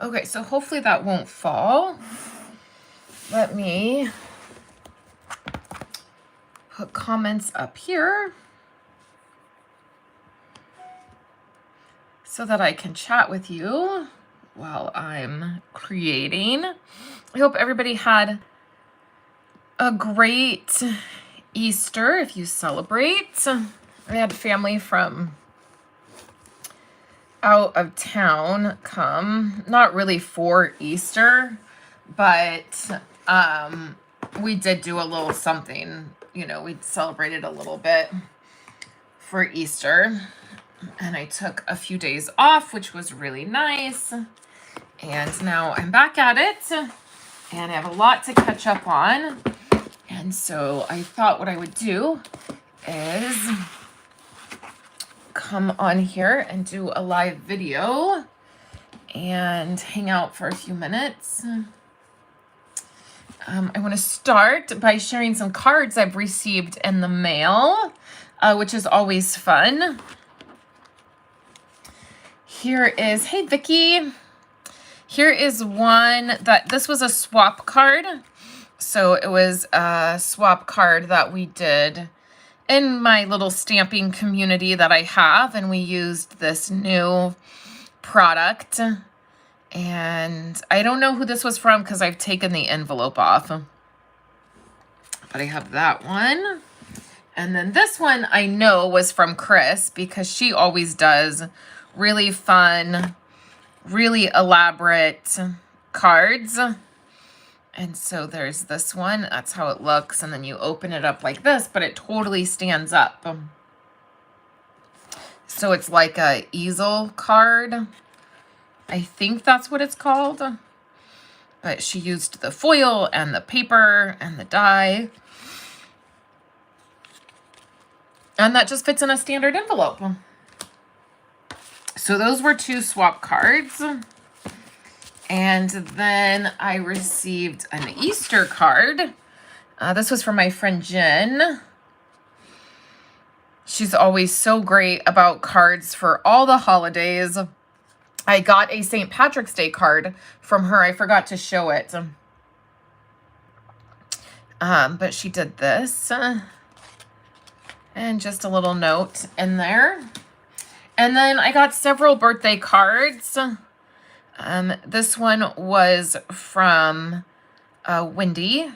Okay, so hopefully that won't fall. Let me put comments up here so that I can chat with you while I'm creating. I hope everybody had a great Easter if you celebrate. I had family from out of town come, not really for Easter, but we did do a little something, you know, we celebrated a little bit for Easter, and I took a few days off, which was really nice, and now I'm back at it, and I have a lot to catch up on, and so I thought what I would do is come on here and do a live video and hang out for a few minutes. I want to start by sharing some cards I've received in the mail, which is always fun. Here is, hey Vicky, here is one that, this was a swap card. So it was a swap card that we did in my little stamping community that I have, and we used this new product, and I don't know who this was from because I've taken the envelope off, but I have that one. And then this one I know was from Chris because she always does really fun, really elaborate cards. And so there's this one, that's how it looks, and then you open it up like this, but it totally stands up. So it's like a easel card. I think that's what it's called. But she used the foil and the paper and the die. And that just fits in a standard envelope. So those were 2 swap cards. And then I received an Easter card. This was from my friend Jen. She's always so great about cards for all the holidays. I got a St. Patrick's Day card from her. I forgot to show it. But she did this. And just a little note in there. And then I got several birthday cards. This one was from Wendy,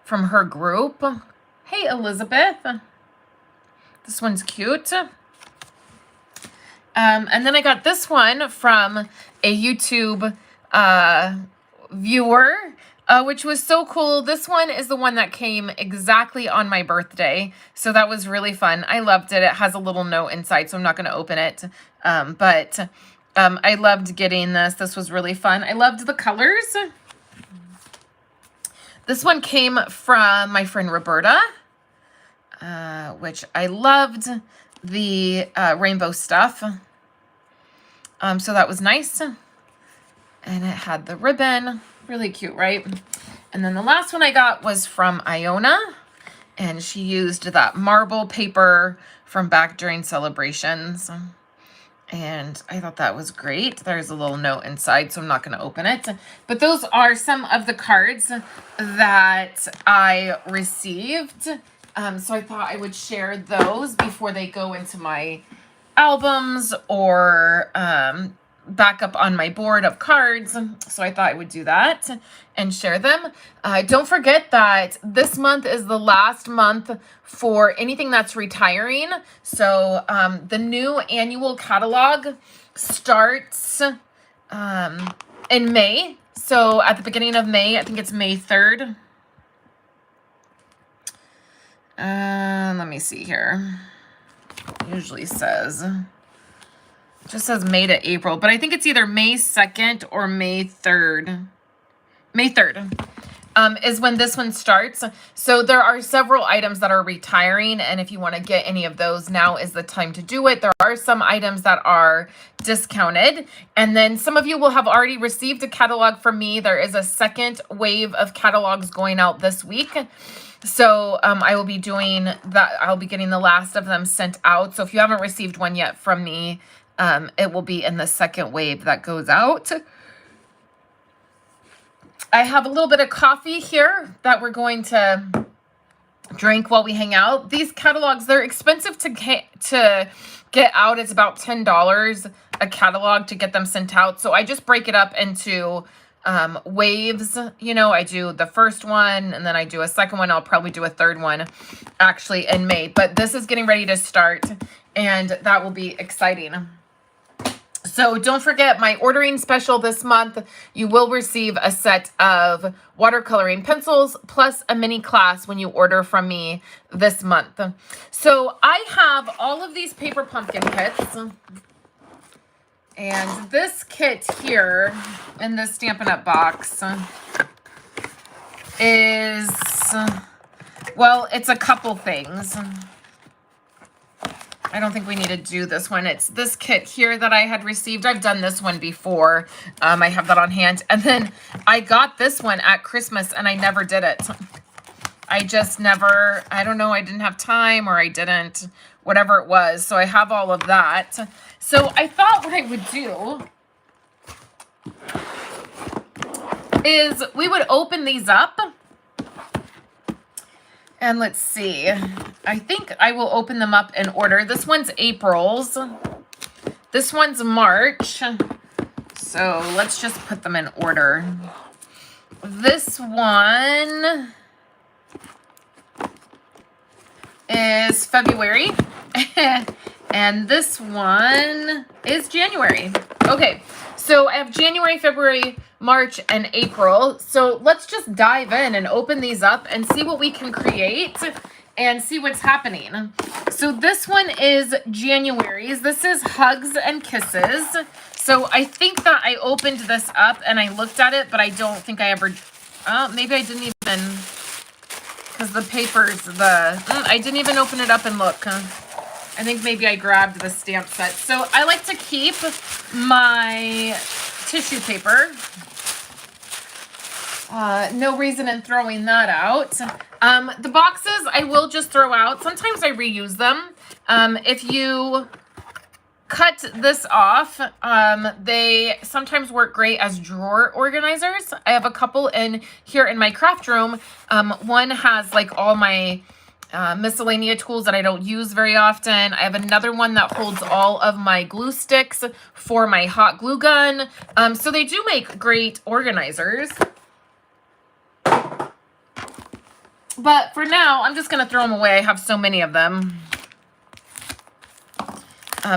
from her group. Hey, Elizabeth. This one's cute. And then I got this one from a YouTube viewer, which was so cool. This one is the one that came exactly on my birthday. So that was really fun. I loved it. It has a little note inside, so I'm not going to open it. But I loved getting this. This was really fun. I loved the colors. This one came from my friend Roberta, which I loved the rainbow stuff. So that was nice. And it had the ribbon. Really cute, right? And then the last one I got was from Iona. And she used that marble paper from back during celebrations. And I thought that was great. There's a little note inside, so I'm not going to open it. But those are some of the cards that I received. So I thought I would share those before they go into my albums or back up on my board of cards. So I thought I would do that and share them. Don't forget that this month is the last month for anything that's retiring. So the new annual catalog starts in May. So at the beginning of May, I think it's May 3rd. Let me see here. It usually says, just says May to April, but I think it's either May 2nd or May 3rd. May 3rd is when this one starts. So there are several items that are retiring, and if you want to get any of those, now is the time to do it. There are some items that are discounted, and then some of you will have already received a catalog from me. There is a second wave of catalogs going out this week. So I will be doing that. I'll be getting the last of them sent out. So if you haven't received one yet from me, it will be in the second wave that goes out. I have a little bit of coffee here that we're going to drink while we hang out. These catalogs, they're expensive to get out. It's about $10 a catalog to get them sent out. So I just break it up into waves. You know, I do the first one and then I do a second one. I'll probably do a third one actually in May, but this is getting ready to start and that will be exciting. So don't forget my ordering special this month. You will receive a set of watercoloring pencils plus a mini class when you order from me this month. So I have all of these paper pumpkin kits. And this kit here in the Stampin' Up! Box is, well, it's a couple things. I don't think we need to do this one. It's this kit here that I had received. I've done this one before. I have that on hand. And then I got this one at Christmas and I never did it. I just never, I don't know, I didn't have time or I didn't, whatever it was. So I have all of that. So I thought what I would do is we would open these up. And let's see, I think I will open them up in order. This one's April's. This one's March. So let's just put them in order. This one is February. And this one is January. Okay, so I have January, February, March, and April. So let's just dive in and open these up and see what we can create and see what's happening. So this one is January's. This is Hugs and Kisses. So I think that I opened this up and I looked at it, but I don't think I ever, maybe I didn't even, because the paper's I didn't even open it up and look. I think maybe I grabbed the stamp set. So I like to keep my tissue paper. No reason in throwing that out. The boxes I will just throw out. Sometimes I reuse them. If you cut this off, they sometimes work great as drawer organizers. I have a couple in here in my craft room. One has like all my miscellaneous tools that I don't use very often. I have another one that holds all of my glue sticks for my hot glue gun. So they do make great organizers. But for now, I'm just going to throw them away. I have so many of them.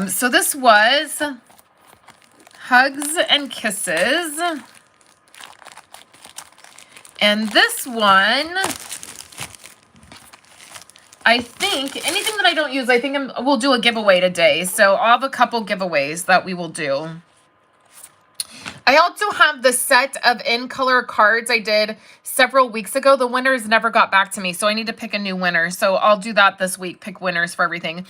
So this was Hugs and Kisses. And this one, I think, anything that I don't use, I think we'll do a giveaway today. So I'll have a couple giveaways that we will do. I also have the set of in-color cards I did several weeks ago. The winners never got back to me, so I need to pick a new winner. So I'll do that this week, pick winners for everything.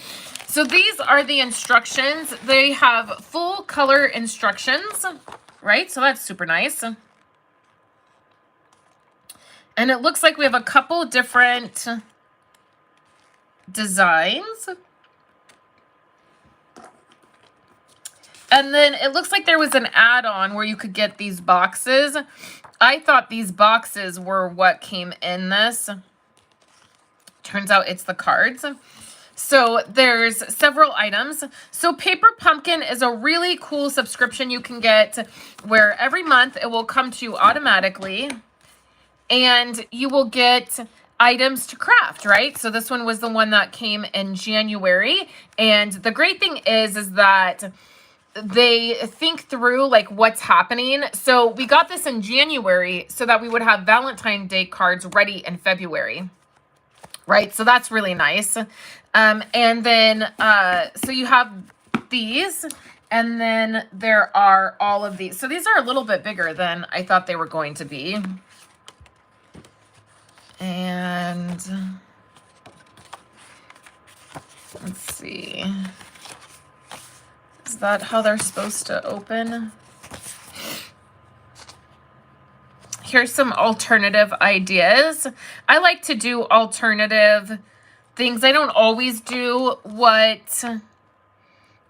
So these are the instructions. They have full color instructions, right? So that's super nice. And it looks like we have a couple different designs. And then it looks like there was an add-on where you could get these boxes. I thought these boxes were what came in this. Turns out it's the cards. So there's several items. So Paper Pumpkin is a really cool subscription you can get where every month it will come to you automatically. And you will get items to craft, right? So this one was the one that came in January. And the great thing is that they think through like what's happening. So we got this in January so that we would have Valentine's Day cards ready in February, right? So that's really nice. And then, so you have these, and then there are all of these. So these are a little bit bigger than I thought they were going to be. And let's see. Is that how they're supposed to open? Here's some alternative ideas. I like to do alternative things. I don't always do what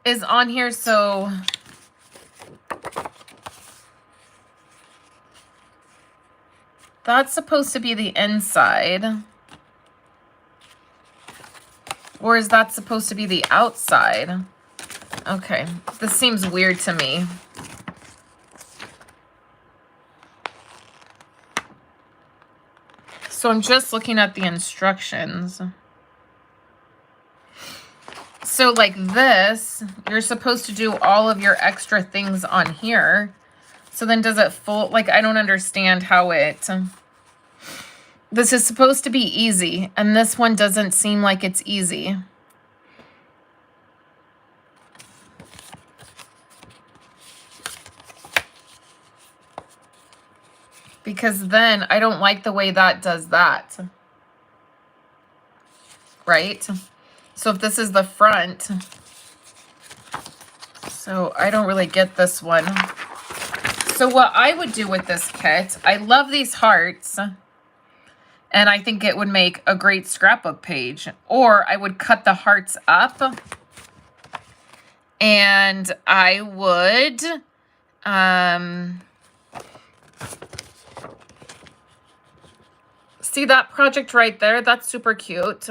is on here, so that's supposed to be the inside. Or is that supposed to be the outside? Okay, this seems weird to me. So I'm just looking at the instructions. So like this, you're supposed to do all of your extra things on here. So then does it fold? Like, I don't understand how it... This is supposed to be easy, and this one doesn't seem like it's easy. Because then I don't like the way that does that. Right? So if this is the front, so I don't really get this one. So what I would do with this kit, I love these hearts, and I think it would make a great scrapbook page. Or I would cut the hearts up, and I would, see that project right there? That's super cute.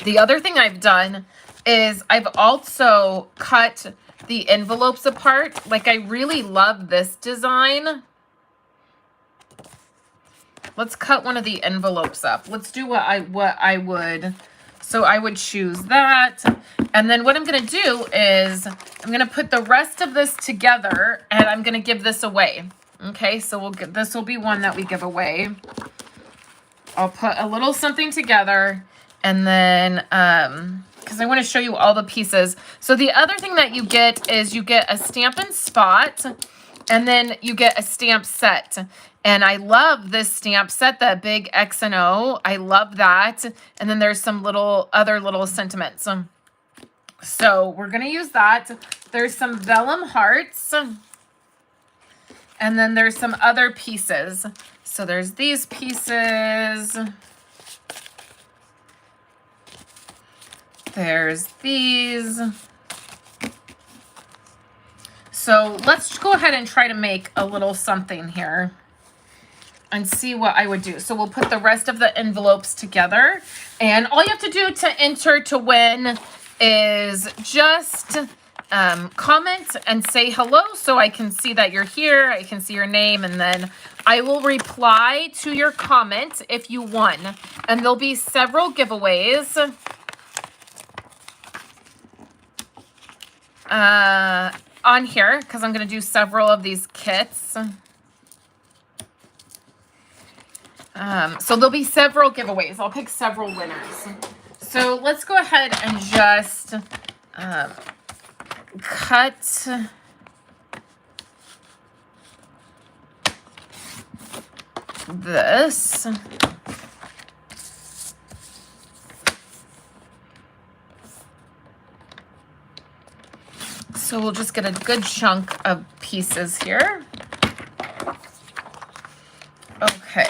The other thing I've done is I've also cut the envelopes apart. Like, I really love this design. Let's cut one of the envelopes up. Let's do what I would. So I would choose that. And then what I'm going to do is I'm going to put the rest of this together, and I'm going to give this away. Okay, so this will be one that we give away. I'll put a little something together, and then, because I want to show you all the pieces. So the other thing that you get is you get a Stampin' Spot, and then you get a stamp set. And I love this stamp set, that big X and O. I love that. And then there's some other little sentiments. So we're going to use that. There's some vellum hearts. And then there's some other pieces. So there's these pieces. There's these. So let's go ahead and try to make a little something here and see what I would do. So we'll put the rest of the envelopes together. And all you have to do to enter to win is just comment and say hello so I can see that you're here. I can see your name, and then I will reply to your comment if you won. And there'll be several giveaways. On here, because I'm going to do several of these kits. So there'll be several giveaways. I'll pick several winners. So let's go ahead and just cut this. So we'll just get a good chunk of pieces here. Okay.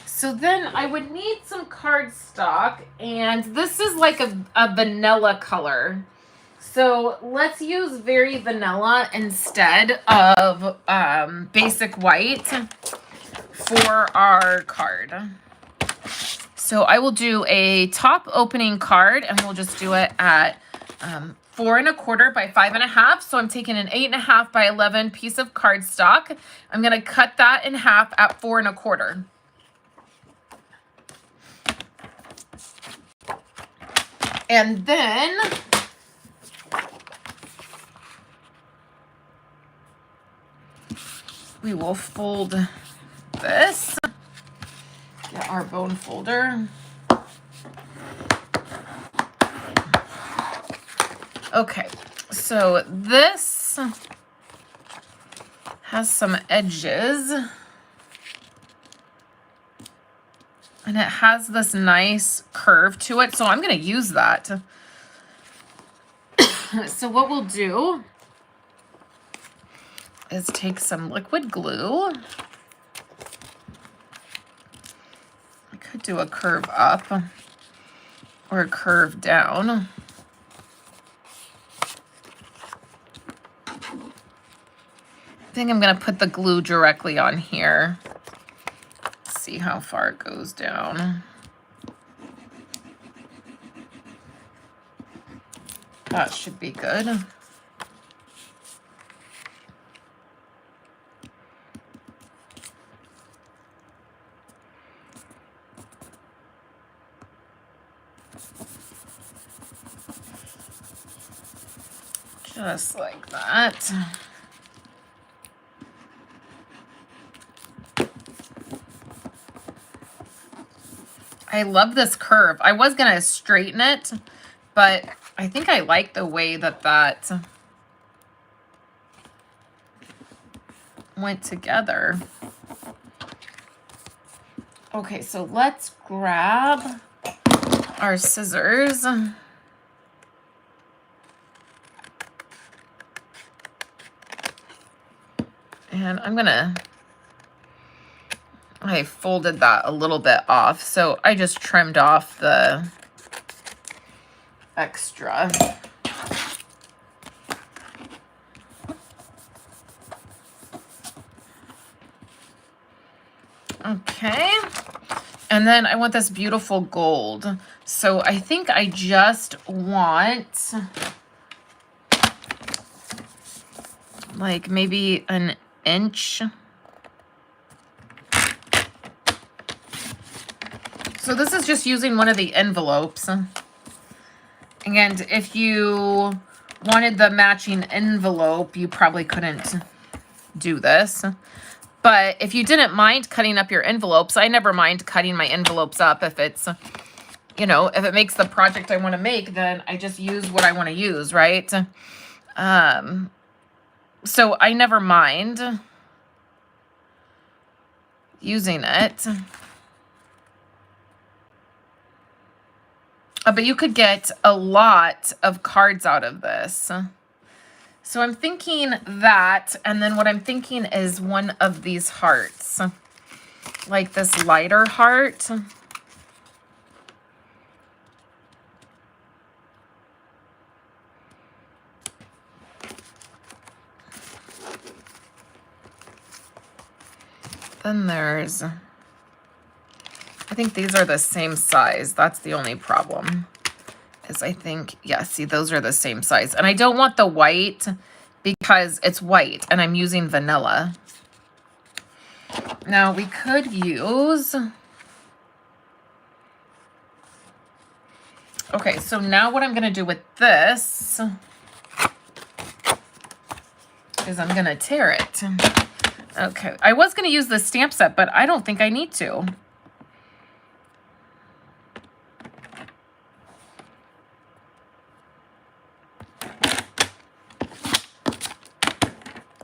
So then I would need some cardstock, and this is like a vanilla color. So let's use very vanilla instead of basic white for our card. So I will do a top opening card, and we'll just do it at 4 1/4 by 5 1/2. So I'm taking an 8 1/2 by 11 piece of cardstock. I'm going to cut that in half at 4 1/4. And then we will fold this. Get our bone folder. Okay, so this has some edges, and it has this nice curve to it, so I'm going to use that. So what we'll do is take some liquid glue. I could do a curve up or a curve down. think I'm going to put the glue directly on here. See how far it goes down. That should be good. Just like that. I love this curve. I was going to straighten it, but I think I like the way that that went together. Okay, so let's grab our scissors. And I folded that a little bit off, so I just trimmed off the extra. Okay, and then I want this beautiful gold. So I think I just want like maybe an inch. So this is just using one of the envelopes. And if you wanted the matching envelope, you probably couldn't do this. But if you didn't mind cutting up your envelopes, I never mind cutting my envelopes up. If it's, you know, if it makes the project I want to make, then I just use what I want to use, right? So I never mind using it. But you could get a lot of cards out of this. So I'm thinking that, and then what I'm thinking is one of these hearts, like this lighter heart. Then there's, I think these are the same size. That's the only problem. Is I think, yeah, see, those are the same size. And I don't want the white because it's white and I'm using vanilla. Now we could use, okay, so now what I'm going to do with this is I'm going to tear it. Okay, I was going to use the stamp set, but I don't think I need to.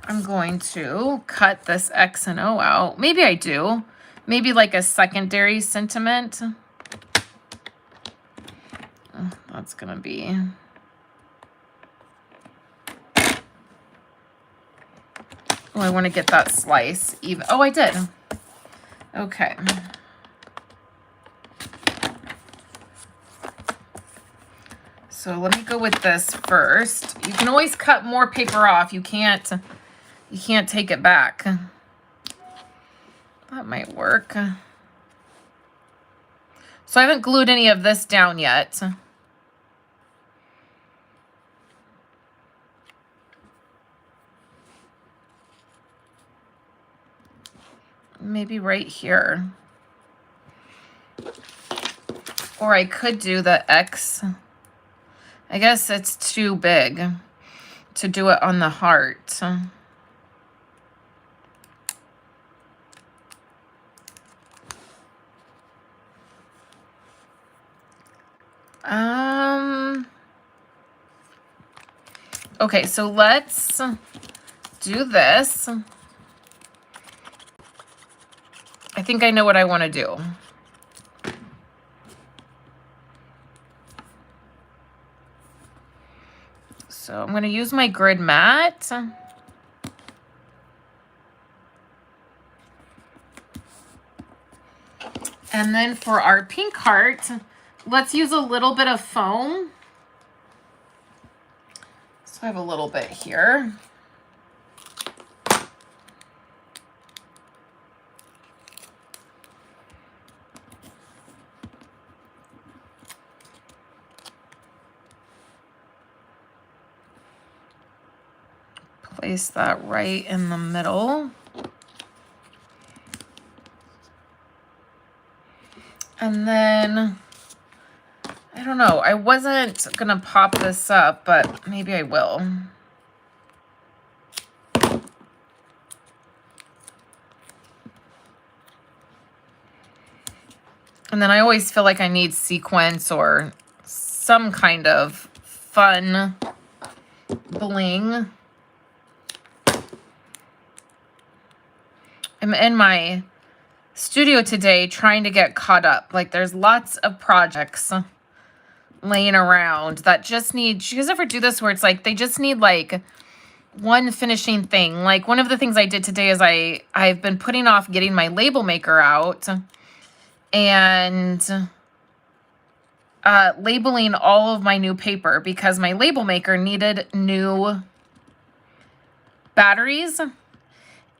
I'm going to cut this X and O out. Maybe I do. Maybe like a secondary sentiment. Oh, that's going to be... Oh, I want to get that slice even. Oh, I did. Okay. So let me go with this first. You can always cut more paper off. You can't take it back. That might work. So I haven't glued any of this down yet. Maybe right here. Or I could do the X. I guess it's too big to do it on the heart. Okay, so let's do this. I think I know what I want to do. So I'm going to use my grid mat. And then for our pink heart, let's use a little bit of foam. So I have a little bit here. Place that right in the middle. And then, I don't know, I wasn't gonna pop this up, but maybe I will. And then I always feel like I need sequins or some kind of fun bling. I'm in my studio today trying to get caught up. Like, there's lots of projects laying around that just need, do you guys ever do this where it's like they just need like one finishing thing? Like, one of the things I did today is I've been putting off getting my label maker out and labeling all of my new paper because my label maker needed new batteries.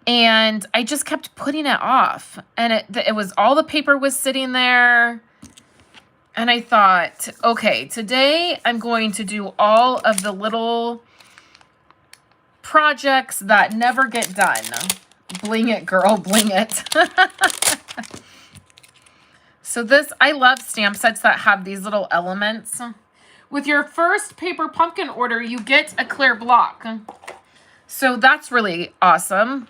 And I just kept putting it off. And it was, all the paper was sitting there. And I thought, okay, today I'm going to do all of the little projects that never get done. Bling it, girl, bling it. So this, I love stamp sets that have these little elements. With your first paper pumpkin order, you get a clear block. So that's really awesome.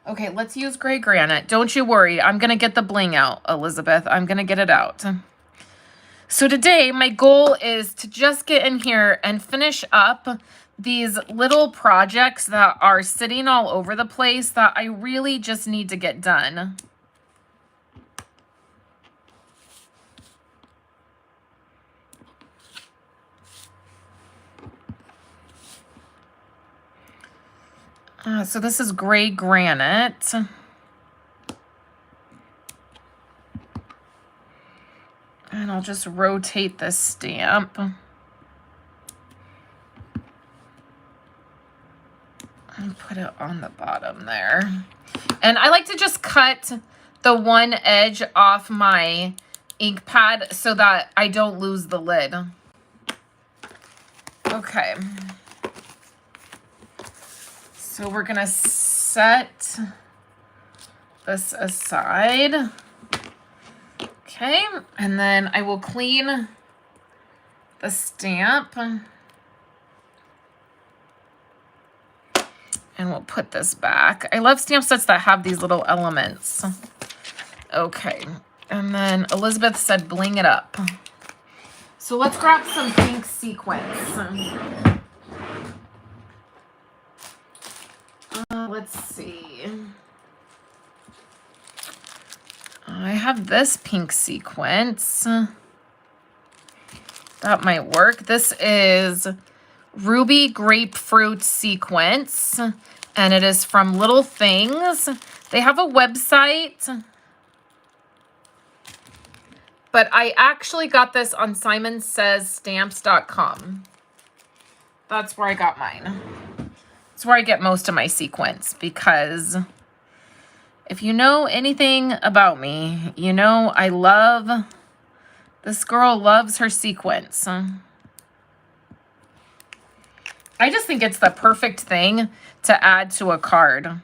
Okay, let's use gray granite. Don't you worry. I'm going to get the bling out, Elizabeth. I'm going to get it out. So today, my goal is to just get in here and finish up these little projects that are sitting all over the place that I really just need to get done. So this is gray granite. And I'll just rotate this stamp. And put it on the bottom there. And I like to just cut the one edge off my ink pad so that I don't lose the lid. Okay. So we're gonna set this aside. Okay, and then I will clean the stamp. And we'll put this back. I love stamp sets that have these little elements. Okay, and then Elizabeth said bling it up. So let's grab some pink sequins. Let's see. I have this pink sequence. That might work. This is Ruby Grapefruit Sequence, and it is from Little Things. They have a website, but I actually got this on simonsaysstamps.com. That's where I got mine. That's where I get most of my sequins, because if you know anything about me, you know I love, this girl loves her sequins. I just think it's the perfect thing to add to a card.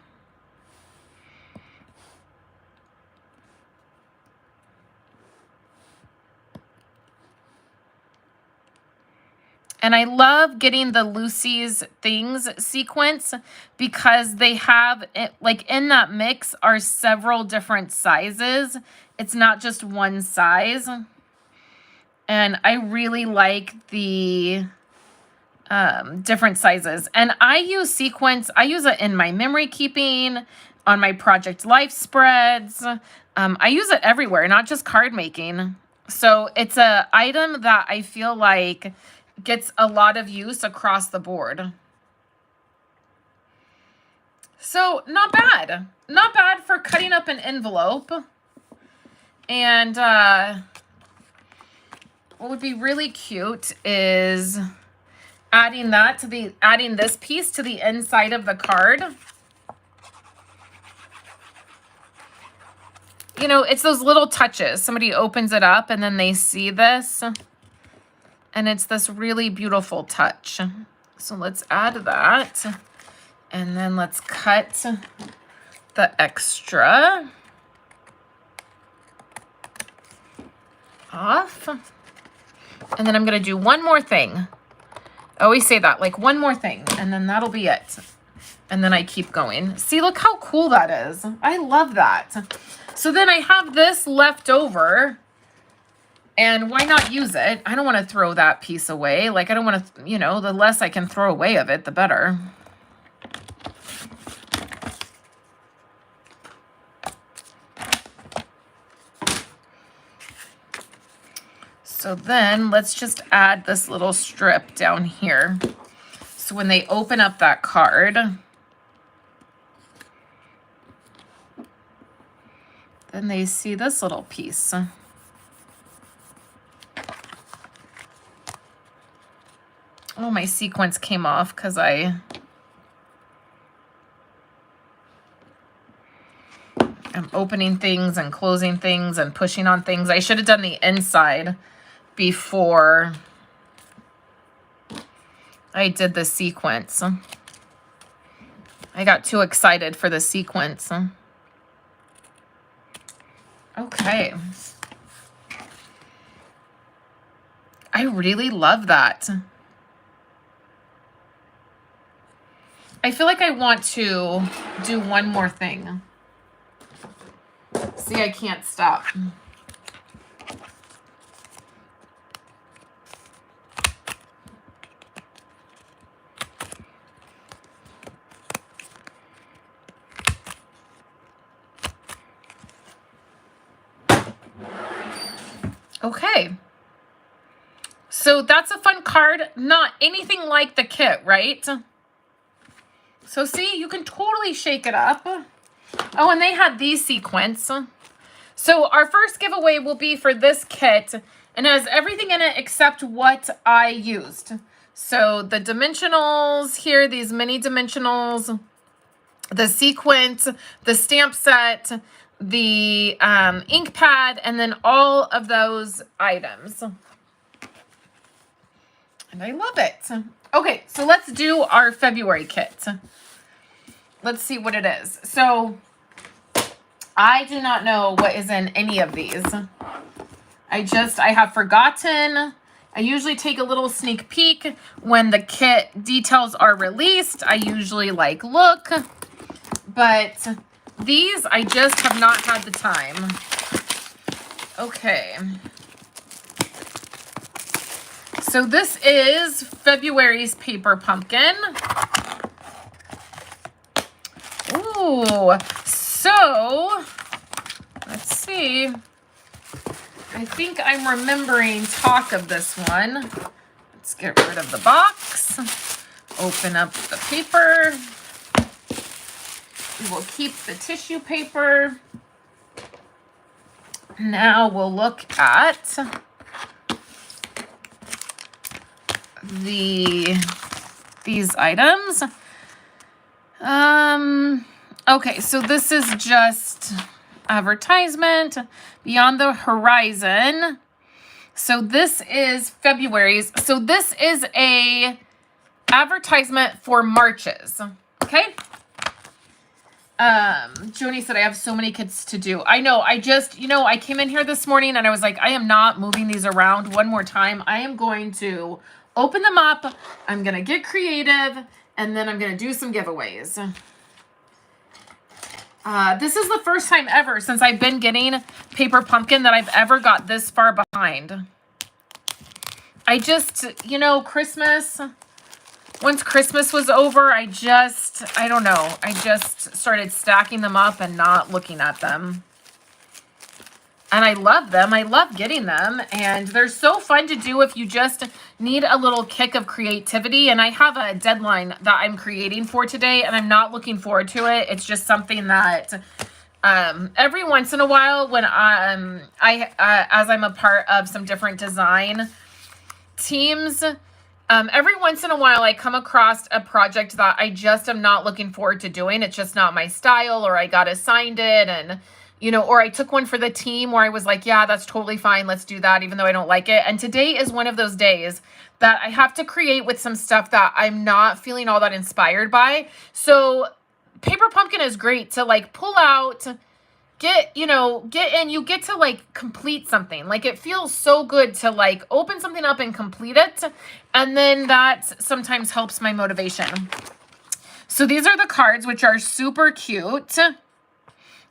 And I love getting the Lucy's Things sequence because they have, it, like in that mix are several different sizes. It's not just one size. And I really like the different sizes. And I use sequence, I use it in my memory keeping, on my project life spreads. I use it everywhere, not just card making. So it's a item that I feel like gets a lot of use across the board. So not bad. Not bad for cutting up an envelope. And what would be really cute is adding that to the, adding this piece to the inside of the card. You know, it's those little touches. Somebody opens it up and then they see this. And it's this really beautiful touch. So let's add that. And then let's cut the extra off. And then I'm going to do one more thing. I always say that, like one more thing, and then that'll be it. And then I keep going. See, look how cool that is. I love that. So then I have this left over, and why not use it? I don't want to throw that piece away. Like, I don't want to, you know, the less I can throw away of it, the better. So then let's just add this little strip down here. So when they open up that card, then they see this little piece. Oh, my sequence came off because I'm opening things and closing things and pushing on things. I should have done the inside before I did the sequence. I got too excited for the sequence. Okay. I really love that. I feel like I want to do one more thing. See, I can't stop. Okay. So that's a fun card. Not anything like the kit, right? So see, you can totally shake it up. Oh, and they had these sequins. So our first giveaway will be for this kit, and it has everything in it except what I used. So the dimensionals here, these mini dimensionals, the sequence, the stamp set, the ink pad, and then all of those items. And I love it. Okay, so let's do our February kit. Let's see what it is. So I do not know what is in any of these. I have forgotten. I usually take a little sneak peek when the kit details are released. I usually look, but these I just have not had the time. Okay. So this is February's paper pumpkin. Ooh, so let's see. I think I'm remembering talk of this one. Let's get rid of the box. Open up the paper. We will keep the tissue paper. Now we'll look at these items. Okay, so this is just advertisement, Beyond the Horizon. So this is February's. So this is a advertisement for March's. Okay. Joni said, I have so many kits to do. I know. I came in here this morning and I was like, I am not moving these around one more time. I am going to open them up. I'm going to get creative, and then I'm going to do some giveaways. This is the first time ever since I've been getting paper pumpkin that I've ever got this far behind. I just, Christmas, once Christmas was over, I don't know. I just started stacking them up and not looking at them. And I love them. I love getting them. And they're so fun to do if you just need a little kick of creativity. And I have a deadline that I'm creating for today, and I'm not looking forward to it. It's just something that every once in a while when as I'm a part of some different design teams, every once in a while I come across a project that I just am not looking forward to doing. It's just not my style, or I got assigned it, and you know, or I took one for the team where I was like, yeah, that's totally fine. Let's do that, even though I don't like it. And today is one of those days that I have to create with some stuff that I'm not feeling all that inspired by. So Paper Pumpkin is great to like pull out, get in, you get to like complete something. Like it feels so good to like open something up and complete it. And then that sometimes helps my motivation. So these are the cards, which are super cute.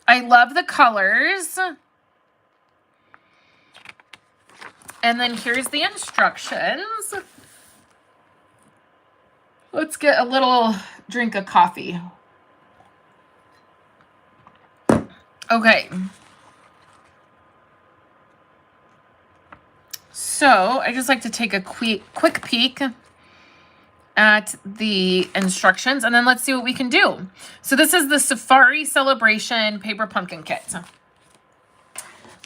I love the colors. And then here's the instructions. Let's get a little drink of coffee. Okay. So I just like to take a quick peek at the instructions, and then let's see what we can do. So this is the Safari Celebration Paper Pumpkin Kit.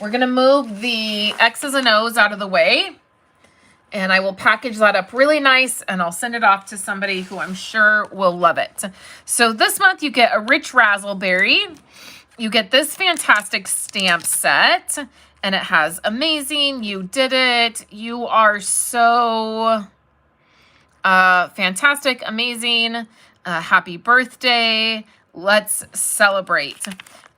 We're going to move the X's and O's out of the way, and I will package that up really nice, and I'll send it off to somebody who I'm sure will love it. So this month you get a rich razzleberry. You get this fantastic stamp set, and it has amazing, you did it, you are so fantastic, amazing, happy birthday, let's celebrate.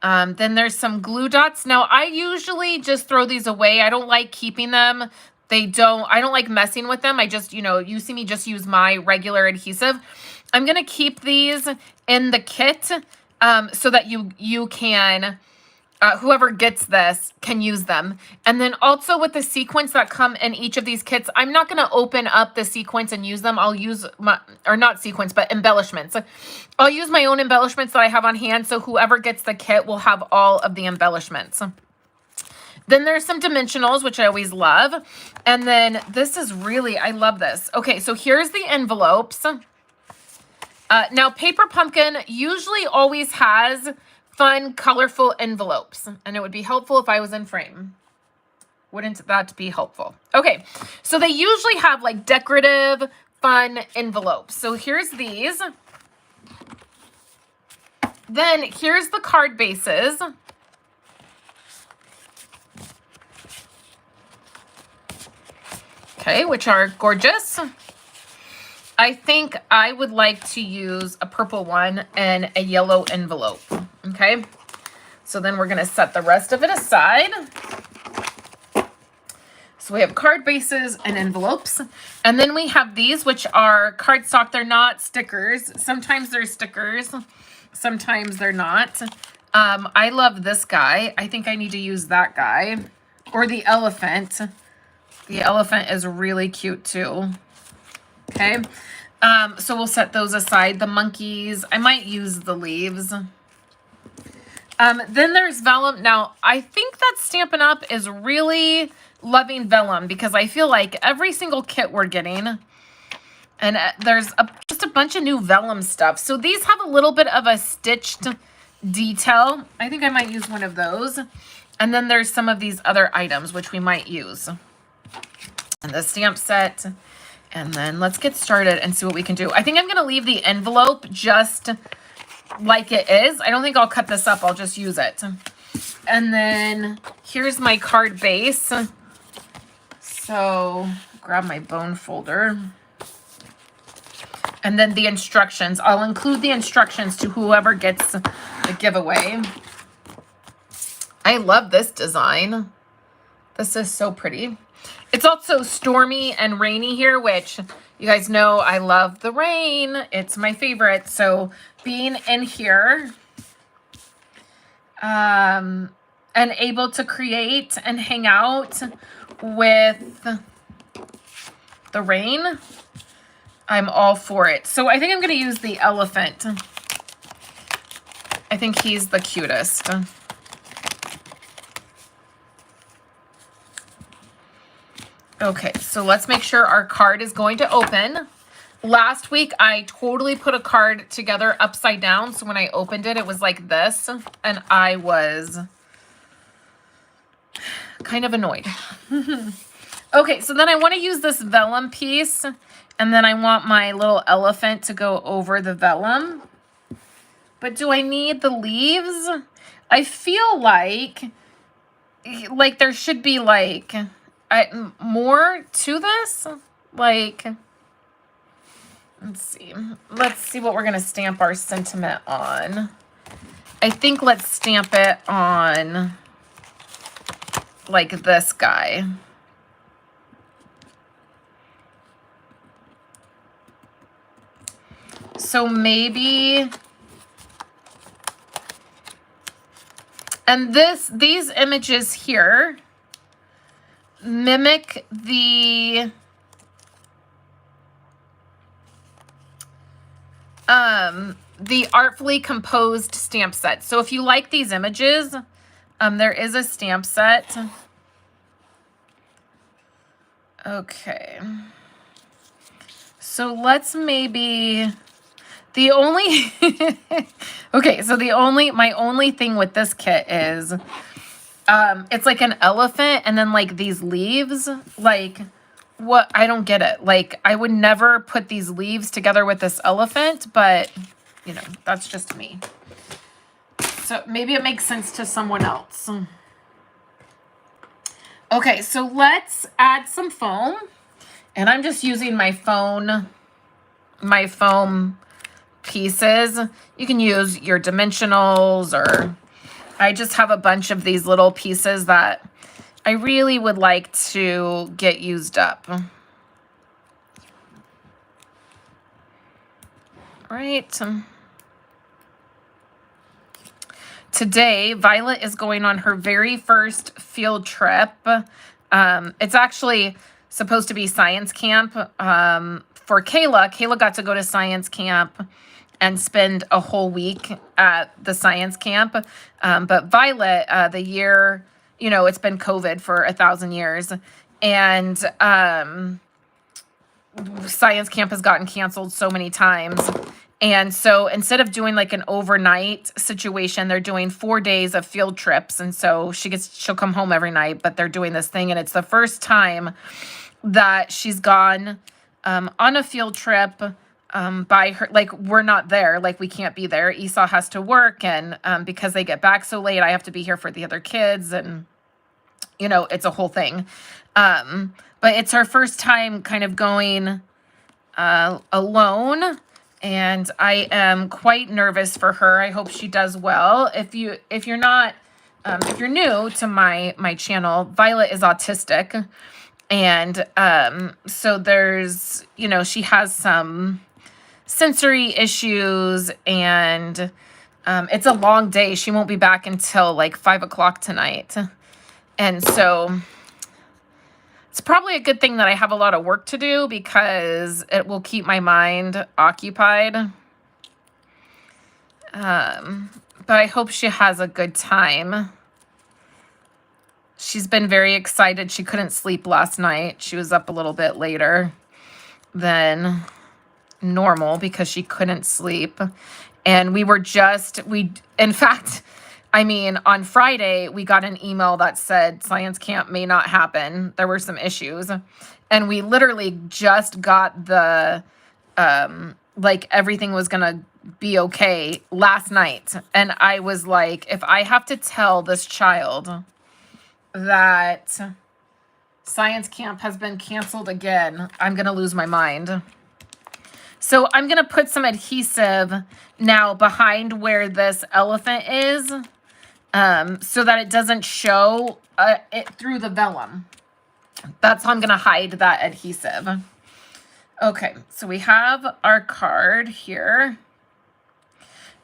Then there's some glue dots. Now, I usually just throw these away. I don't like keeping them. I don't like messing with them. I just, you see me just use my regular adhesive. I'm going to keep these in the kit so that you can, whoever gets this can use them. And then also with the sequins that come in each of these kits, I'm not going to open up the sequins and use them. I'll use or not sequins, but embellishments. I'll use my own embellishments that I have on hand. So whoever gets the kit will have all of the embellishments. Then there's some dimensionals, which I always love. And then this is really, I love this. Okay, so here's the envelopes. Now, Paper Pumpkin usually always has fun, colorful envelopes, and it would be helpful if I was in frame. Wouldn't that be helpful? Okay, so they usually have like decorative, fun envelopes. So here's these. Then here's the card bases. Okay, which are gorgeous. I think I would like to use a purple one and a yellow envelope. Okay, so then we're going to set the rest of it aside. So we have card bases and envelopes. And then we have these, which are cardstock. They're not stickers. Sometimes they're stickers. Sometimes they're not. I love this guy. I think I need to use that guy. Or the elephant. The elephant is really cute too. Okay. So we'll set those aside. The monkeys. I might use the leaves. Then there's vellum. Now, I think that Stampin' Up! Is really loving vellum because I feel like every single kit we're getting, and there's just a bunch of new vellum stuff. So these have a little bit of a stitched detail. I think I might use one of those. And then there's some of these other items which we might use. And the stamp set. And then let's get started and see what we can do. I think I'm going to leave the envelope just like it is. I don't think I'll cut this up. I'll just use it. And then here's my card base. So grab my bone folder. And then the instructions. I'll include the instructions to whoever gets the giveaway. I love this design. This is so pretty. It's also stormy and rainy here, which you guys know I love the rain. It's my favorite. So being in here and able to create and hang out with the rain, I'm all for it. So I think I'm going to use the elephant. I think he's the cutest. Okay, so let's make sure our card is going to open. Last week, I totally put a card together upside down. So when I opened it, it was like this. And I was kind of annoyed. Okay, so then I want to use this vellum piece. And then I want my little elephant to go over the vellum. But do I need the leaves? I feel like there should be like more to this. Like, let's see what we're gonna stamp our sentiment on. I think let's stamp it on like this guy. So maybe, and these images here mimic the artfully composed stamp set. So if you like these images, there is a stamp set. Okay. So let's maybe, the only, okay, so my only thing with this kit is, it's like an elephant and then like these leaves, like what, I don't get it. Like I would never put these leaves together with this elephant, but you know, that's just me. So maybe it makes sense to someone else. Okay, so let's add some foam. And I'm just using my foam pieces. You can use your dimensionals, or I just have a bunch of these little pieces that I really would like to get used up. Right. Today, Violet is going on her very first field trip. It's actually supposed to be science camp for Kayla. Kayla got to go to science camp and spend a whole week at the science camp. But Violet, the year, you know, it's been COVID for 1,000 years. And science camp has gotten canceled so many times. And so instead of doing like an overnight situation, they're doing 4 days of field trips. And so she'll come home every night, but they're doing this thing. And it's the first time that she's gone on a field trip by her. Like, we're not there. Like, we can't be there. Esau has to work. And because they get back so late, I have to be here for the other kids. And, you know, it's a whole thing. But it's her first time kind of going alone. And I am quite nervous for her. I hope she does well. If you're new to my channel, Violet is autistic. And so there's, you know, she has some sensory issues, and it's a long day. She won't be back until like 5 o'clock tonight. And so it's probably a good thing that I have a lot of work to do, because it will keep my mind occupied. But I hope she has a good time. She's been very excited. She couldn't sleep last night. She was up a little bit later than normal because she couldn't sleep. And in fact, I mean, on Friday, we got an email that said science camp may not happen. There were some issues. And we literally just got the, like, everything was going to be okay last night. And I was like, if I have to tell this child that science camp has been canceled again, I'm going to lose my mind. So I'm going to put some adhesive now behind where this elephant is, so that it doesn't show it through the vellum. That's how I'm going to hide that adhesive. Okay, so we have our card here.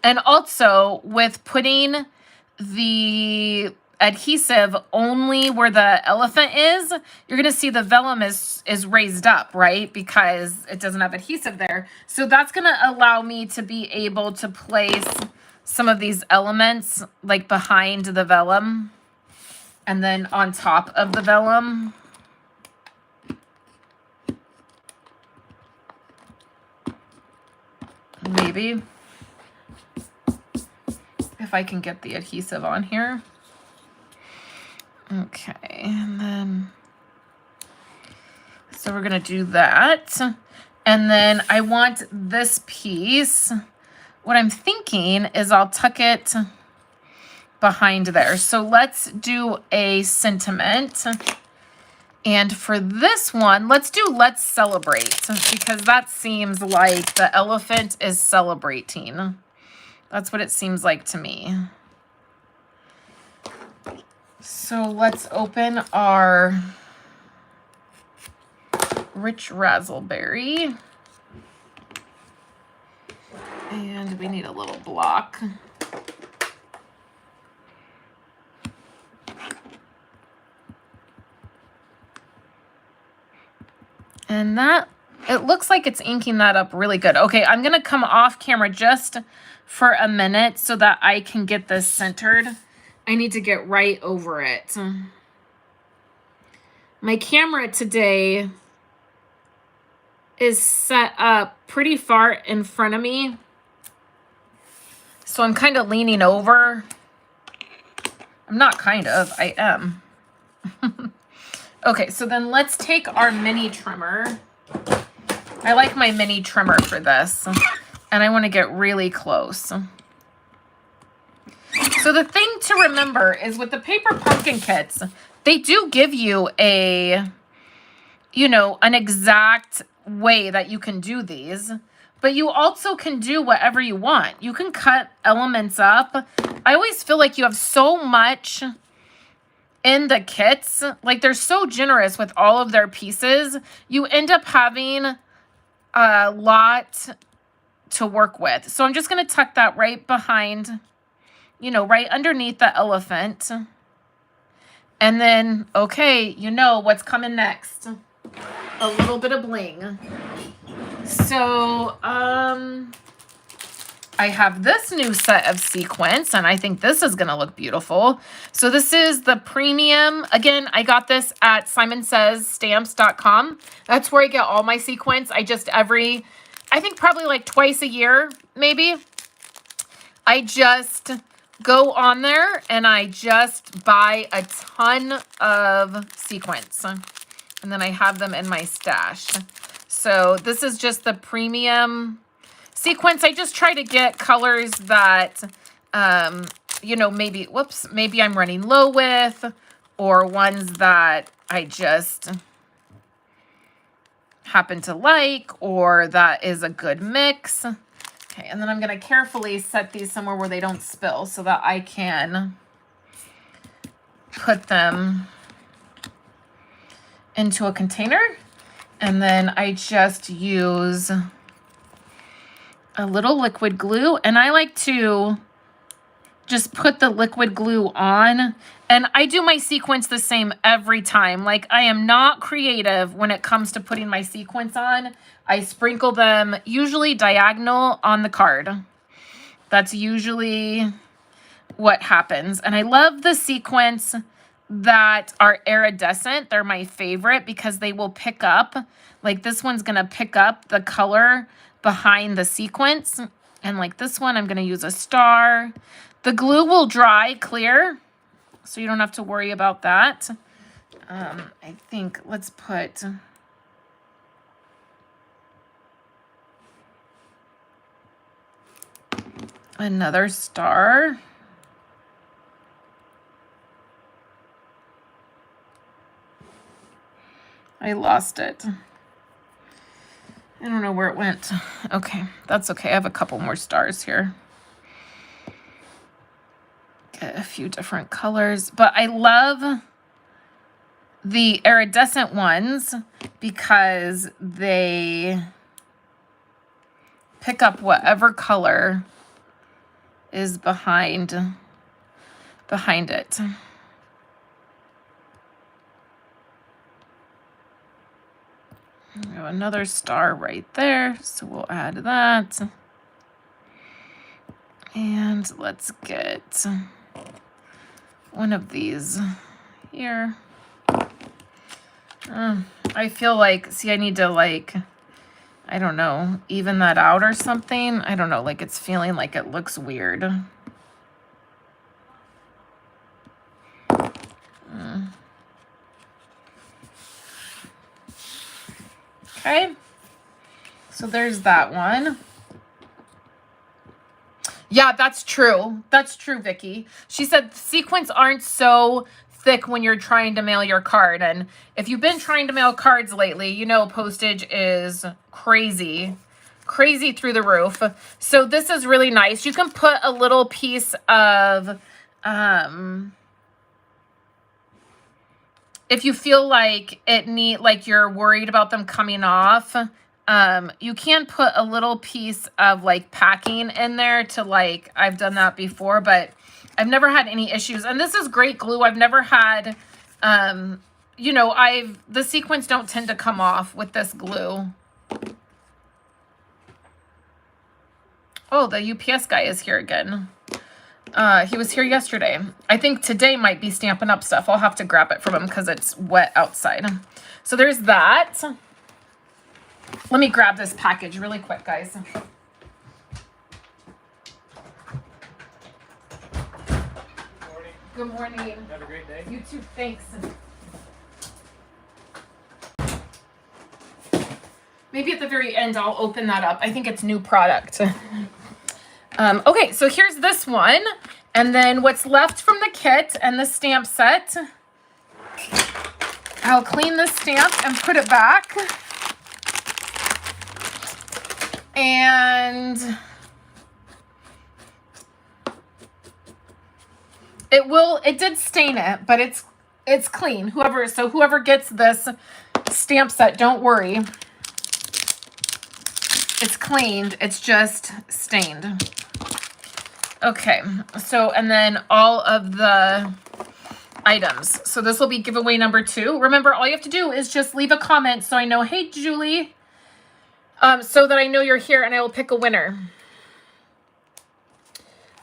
And also, with putting the adhesive only where the elephant is, you're going to see the vellum is raised up, right? Because it doesn't have adhesive there. So that's going to allow me to be able to place some of these elements like behind the vellum and then on top of the vellum. Maybe. If I can get the adhesive on here. Okay, and then, so we're going to do that. And then I want this piece. What I'm thinking is I'll tuck it behind there. So let's do a sentiment. And for this one, let's do let's celebrate, because that seems like the elephant is celebrating. That's what it seems like to me. So let's open our rich razzleberry. And we need a little block. And that, it looks like it's inking that up really good. Okay, I'm going to come off camera just for a minute so that I can get this centered. I need to get right over it. My camera today is set up pretty far in front of me, so I'm kind of leaning over. I'm not kind of, I am. Okay, so then let's take our mini trimmer. I like my mini trimmer for this, and I want to get really close. So the thing to remember is with the paper pumpkin kits, they do give you a, you know, an exact way that you can do these, but you also can do whatever you want. You can cut elements up. I always feel like you have so much in the kits, like they're so generous with all of their pieces, you end up having a lot to work with. So I'm just going to tuck that right behind, you know, right underneath the elephant. And then, okay, you know what's coming next. A little bit of bling. So, I have this new set of sequins, and I think this is going to look beautiful. So this is the premium. Again, I got this at SimonSaysStamps.com. That's where I get all my sequins. I think probably like twice a year, maybe. I just go on there and I just buy a ton of sequins. And then I have them in my stash. So this is just the premium sequence. I just try to get colors that, you know, maybe I'm running low with, or ones that I just happen to like, or that is a good mix. Okay, and then I'm going to carefully set these somewhere where they don't spill so that I can put them into a container. And then I just use a little liquid glue, and I like to just put the liquid glue on, and I do my sequins the same every time. Like, I am not creative when it comes to putting my sequins on. I sprinkle them usually diagonal on the card. That's usually what happens. And I love the sequins that are iridescent. They're my favorite because they will pick up, like this one's gonna pick up the color behind the sequence. And like this one, I'm going to use a star. The glue will dry clear, so you don't have to worry about that. I think let's put another star. I lost it. I don't know where it went. Okay, that's okay. I have a couple more stars here. Get a few different colors. But I love the iridescent ones because they pick up whatever color is behind it. We have another star right there, so we'll add that. And let's get one of these here. I feel like, see, I need to like, I don't know, even that out or something. I don't know, like it's feeling like it looks weird. Okay, so there's that one. Yeah, that's true. That's true, Vicky. She said sequins aren't so thick when you're trying to mail your card. And if you've been trying to mail cards lately, you know postage is crazy. Crazy through the roof. So this is really nice. You can put a little piece of if you feel like like you're worried about them coming off, you can put a little piece of like packing in there to like, I've done that before, but I've never had any issues. And this is great glue. I've never had, you know, the sequins don't tend to come off with this glue. Oh, the UPS guy is here again. He was here yesterday. I think today might be Stampin' Up stuff. I'll have to grab it from him because it's wet outside. So there's that. Let me grab this package really quick, guys. Good morning. Have a great day. You too, thanks. Maybe at the very end I'll open that up. I think it's new product. Okay, so here's this one. And then what's left from the kit and the stamp set. I'll clean the stamp and put it back. And it did stain it, but it's clean. Whoever gets this stamp set, don't worry. It's cleaned, it's just stained. Okay, so, and then all of the items. So this will be giveaway number 2. Remember, all you have to do is just leave a comment so I know, hey, Julie, so that I know you're here and I will pick a winner.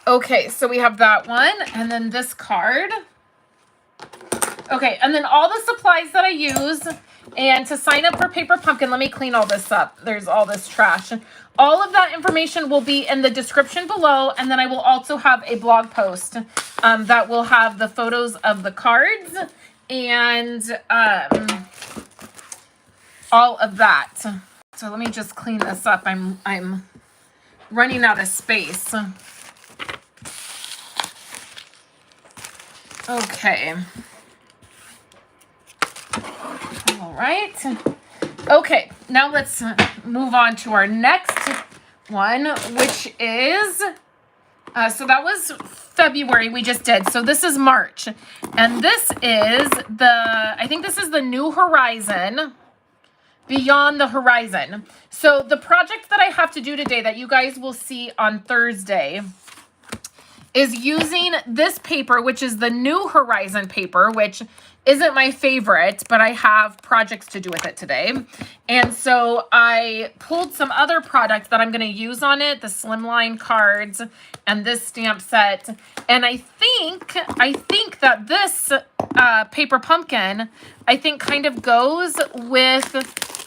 Okay, so we have that one, and then this card. Okay, and then all the supplies that I use, and to sign up for Paper Pumpkin, let me clean all this up. There's all this trash. All of that information will be in the description below, and then I will also have a blog post that will have the photos of the cards and all of that. So let me just clean this up. I'm running out of space. Okay. All right. Okay, now let's move on to our next one, which is, so that was February we just did. So this is March. And this is I think this is the New Horizon, Beyond the Horizon. So the project that I have to do today that you guys will see on Thursday is using this paper, which is the New Horizon paper, which isn't my favorite, but I have projects to do with it today. And so I pulled some other products that I'm going to use on it, the slimline cards and this stamp set. And I think that this Paper Pumpkin, I think kind of goes with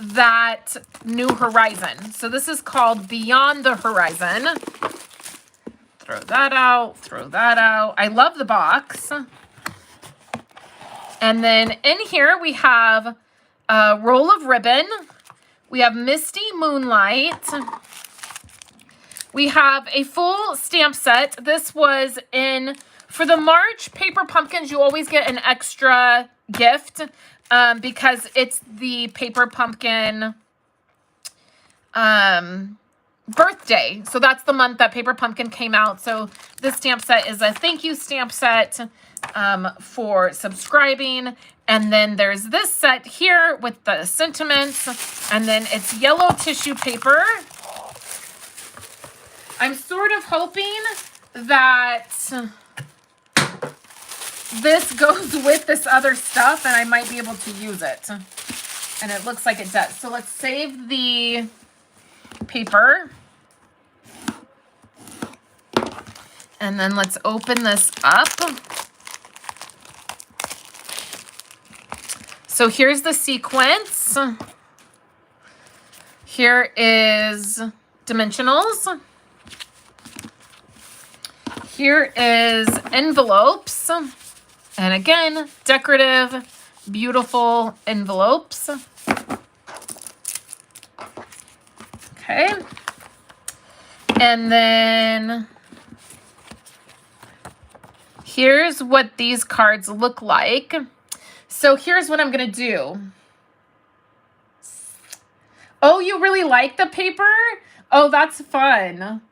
that New Horizon. So this is called Beyond the Horizon. Throw that out, throw that out. I love the box. And then in here we have a roll of ribbon. We have Misty Moonlight. We have a full stamp set. This was for the March Paper Pumpkins, you always get an extra gift because it's the Paper Pumpkin birthday. So that's the month that Paper Pumpkin came out. So this stamp set is a thank you stamp set for subscribing. And then there's this set here with the sentiments, and then it's yellow tissue paper. I'm sort of hoping that this goes with this other stuff and I might be able to use it. And it looks like it does. So let's save the paper. And then let's open this up. So here's the sequence. Here is dimensionals. Here is envelopes. And again, decorative, beautiful envelopes. Okay. And then here's what these cards look like. So here's what I'm going to do. Oh, you really like the paper? Oh, that's fun.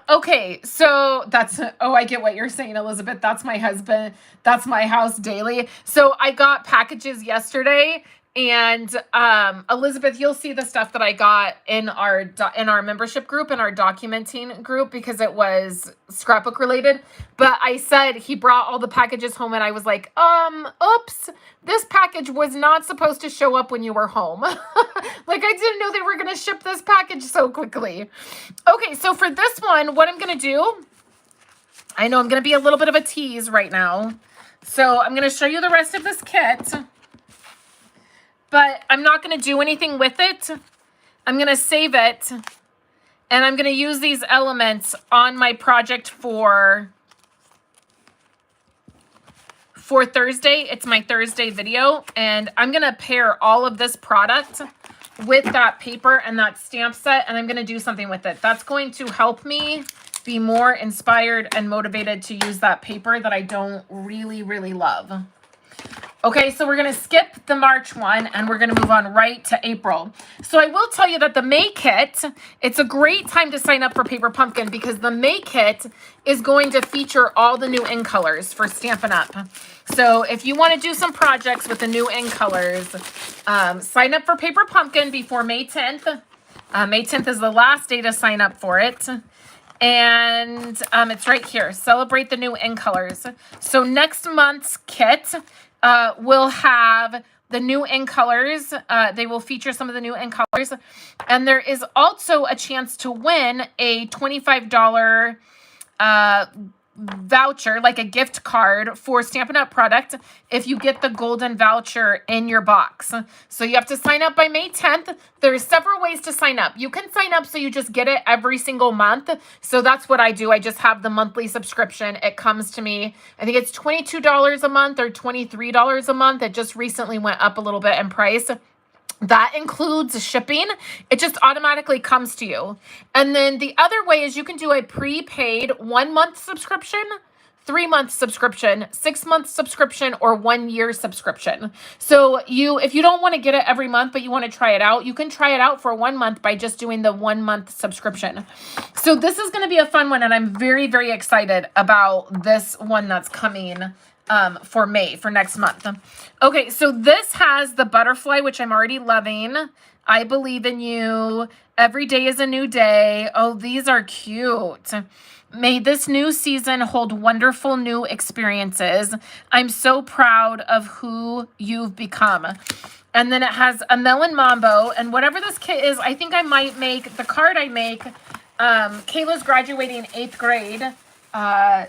Okay, so that's, oh, I get what you're saying, Elizabeth. That's my husband. That's my house daily. So I got packages yesterday, and Elizabeth, you'll see the stuff that I got in our membership group, in our documenting group, because it was scrapbook related. But I said he brought all the packages home, and I was like, oops, this package was not supposed to show up when you were home. Like, I didn't know they were going to ship this package so quickly. Okay, so for this one, what I'm going to do, I know I'm going to be a little bit of a tease right now. So I'm going to show you the rest of this kit, but I'm not going to do anything with it. I'm going to save it, and I'm going to use these elements on my project for Thursday. It's my Thursday video, and I'm going to pair all of this product with that paper and that stamp set, and I'm going to do something with it. That's going to help me be more inspired and motivated to use that paper that I don't really, really love. Okay, so we're going to skip the March one, and we're going to move on right to April. So I will tell you that the May kit, it's a great time to sign up for Paper Pumpkin, because the May kit is going to feature all the new in colors for Stampin' Up. So if you want to do some projects with the new in colors, sign up for Paper Pumpkin before May 10th. May 10th is the last day to sign up for it. And it's right here. Celebrate the new in colors. So next month's kit will have the new in colors. They will feature some of the new in colors. And there is also a chance to win a $25 voucher, like a gift card for Stampin' Up! Product, if you get the golden voucher in your box. So you have to sign up by May 10th. There's several ways to sign up. You can sign up so you just get it every single month. So that's what I do. I just have the monthly subscription. It comes to me, I think it's $22 a month or $23 a month. It just recently went up a little bit in price. That includes shipping. It just automatically comes to you. And then the other way is you can do a prepaid 1-month subscription, 3-month subscription, 6-month subscription, or 1-year subscription. So if you don't want to get it every month, but you want to try it out, you can try it out for 1 month by just doing the 1-month subscription. So this is going to be a fun one, and I'm very, very excited about this one that's coming for May, for next month. Okay, so this has the butterfly, which I'm already loving. I believe in you. Every day is a new day. Oh, these are cute. May this new season hold wonderful new experiences. I'm so proud of who you've become. And then it has a melon mambo. And whatever this kit is, I think I might make, the card I make, Kayla's graduating 8th grade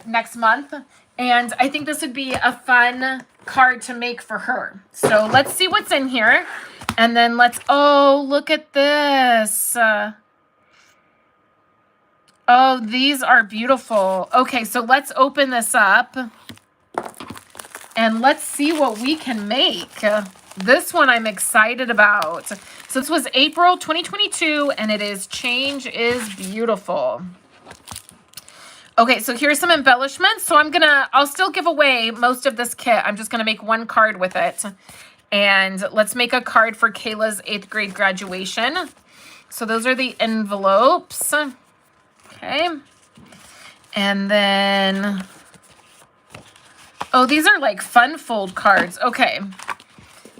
next month. And I think this would be a fun card to make for her. So let's see what's in here. And then oh, look at this. Oh, these are beautiful. Okay, so let's open this up. And let's see what we can make. This one I'm excited about. So this was April 2022, and it is Change is Beautiful. Okay, so here's some embellishments. So I'll still give away most of this kit. I'm just going to make one card with it. And let's make a card for Kayla's 8th grade graduation. So those are the envelopes. Okay. And then, oh, these are like fun fold cards. Okay.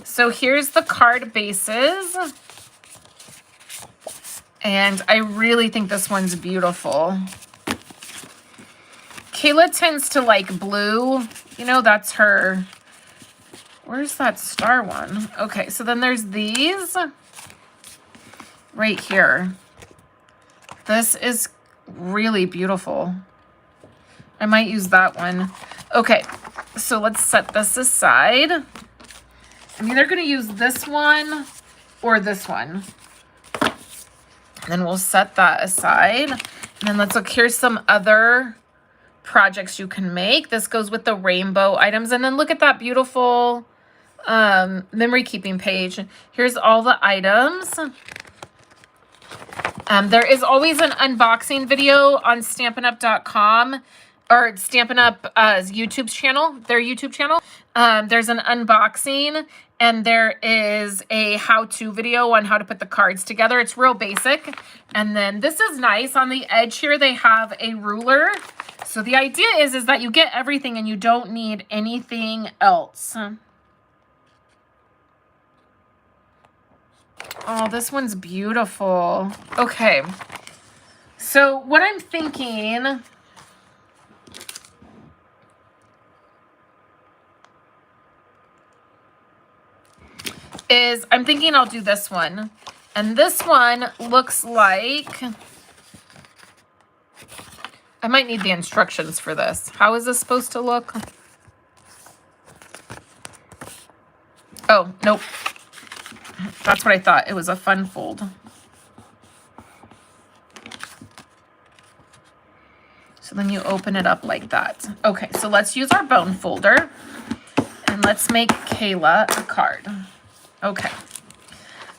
So here's the card bases. And I really think this one's beautiful. Kayla tends to like blue. You know, that's her. Where's that star one? Okay, so then there's these right here. This is really beautiful. I might use that one. Okay, so let's set this aside. I'm either going to use this one or this one. And then we'll set that aside. And then let's look. Here's some other projects you can make. This goes with the rainbow items. And then look at that beautiful memory keeping page. Here's all the items. There is always an unboxing video on StampinUp.com or Stampin' Up's YouTube channel, their YouTube channel. There's an unboxing and there is a how-to video on how to put the cards together. It's real basic. And then this is nice. On the edge here, they have a ruler. So the idea is that you get everything and you don't need anything else. Oh, this one's beautiful. Okay. So what I'm thinking is I'll do this one. And this one looks like, I might need the instructions for this. How is this supposed to look? Oh, nope. That's what I thought. It was a fun fold. So then you open it up like that. Okay, so let's use our bone folder. And let's make Kayla a card. Okay.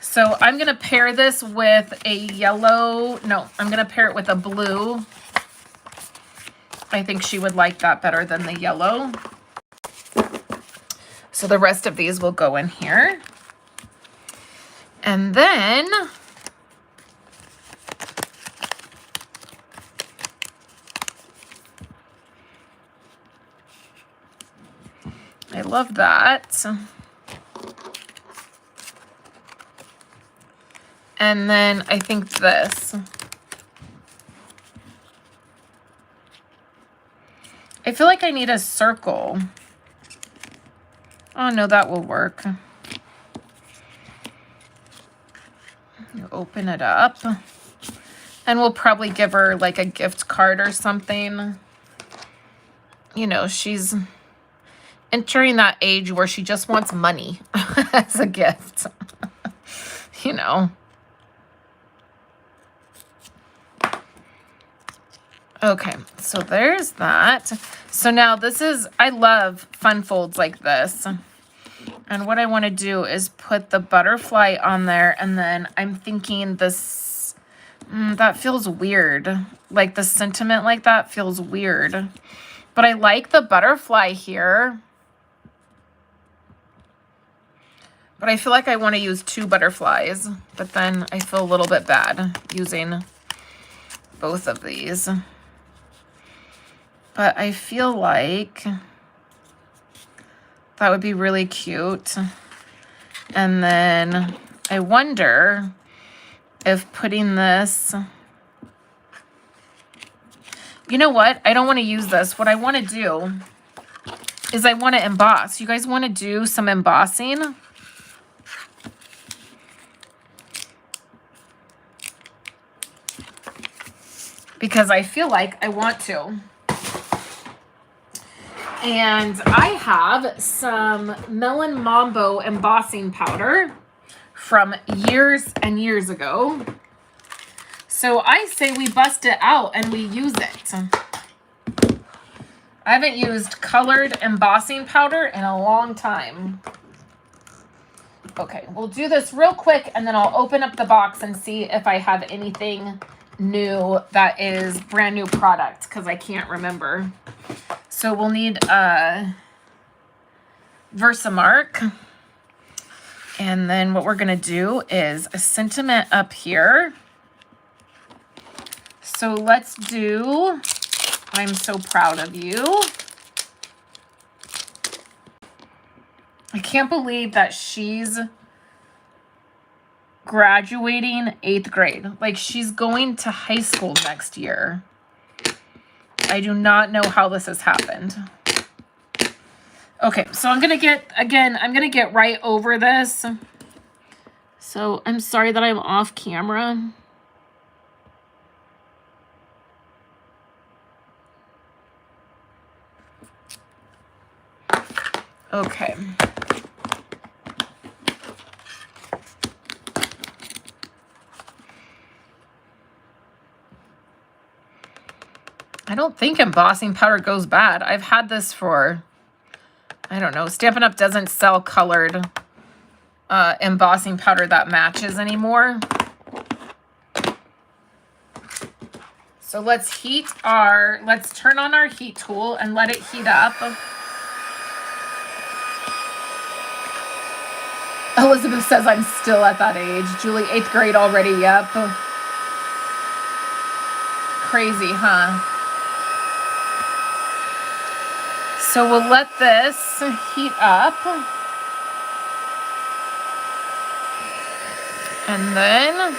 So I'm going to pair this with a yellow. No, I'm going to pair it with a blue. I think she would like that better than the yellow. So the rest of these will go in here. And then I love that. And then I think this. I feel like I need a circle. Oh no, that will work. You open it up. And we'll probably give her like a gift card or something. You know, she's entering that age where she just wants money as a gift. You know. Okay, so there's that. So now this is, I love fun folds like this. And what I want to do is put the butterfly on there. And then I'm thinking this, that feels weird. Like the sentiment like that feels weird. But I like the butterfly here. But I feel like I want to use 2 butterflies. But then I feel a little bit bad using both of these. But I feel like that would be really cute. And then I wonder if putting this, you know what? I don't want to use this. What I want to do is I want to emboss. You guys want to do some embossing? Because I feel like I want to. And I have some Melon Mambo embossing powder from years and years ago. So I say we bust it out and we use it. I haven't used colored embossing powder in a long time. Okay, we'll do this real quick and then I'll open up the box and see if I have anything new that is brand new product because I can't remember. So we'll need a Versamark. And then what we're going to do is a sentiment up here. So let's do, I'm so proud of you. I can't believe that she's graduating 8th grade. Like she's going to high school next year. I do not know how this has happened. Okay, so I'm going to get, again, I'm going to get right over this. So I'm sorry that I'm off camera. Okay. I don't think embossing powder goes bad. I've had this for, I don't know, Stampin' Up! Doesn't sell colored embossing powder that matches anymore. So let's turn on our heat tool and let it heat up. Elizabeth says I'm still at that age. Julie, 8th grade already, yep. Crazy, huh? So we'll let this heat up. And then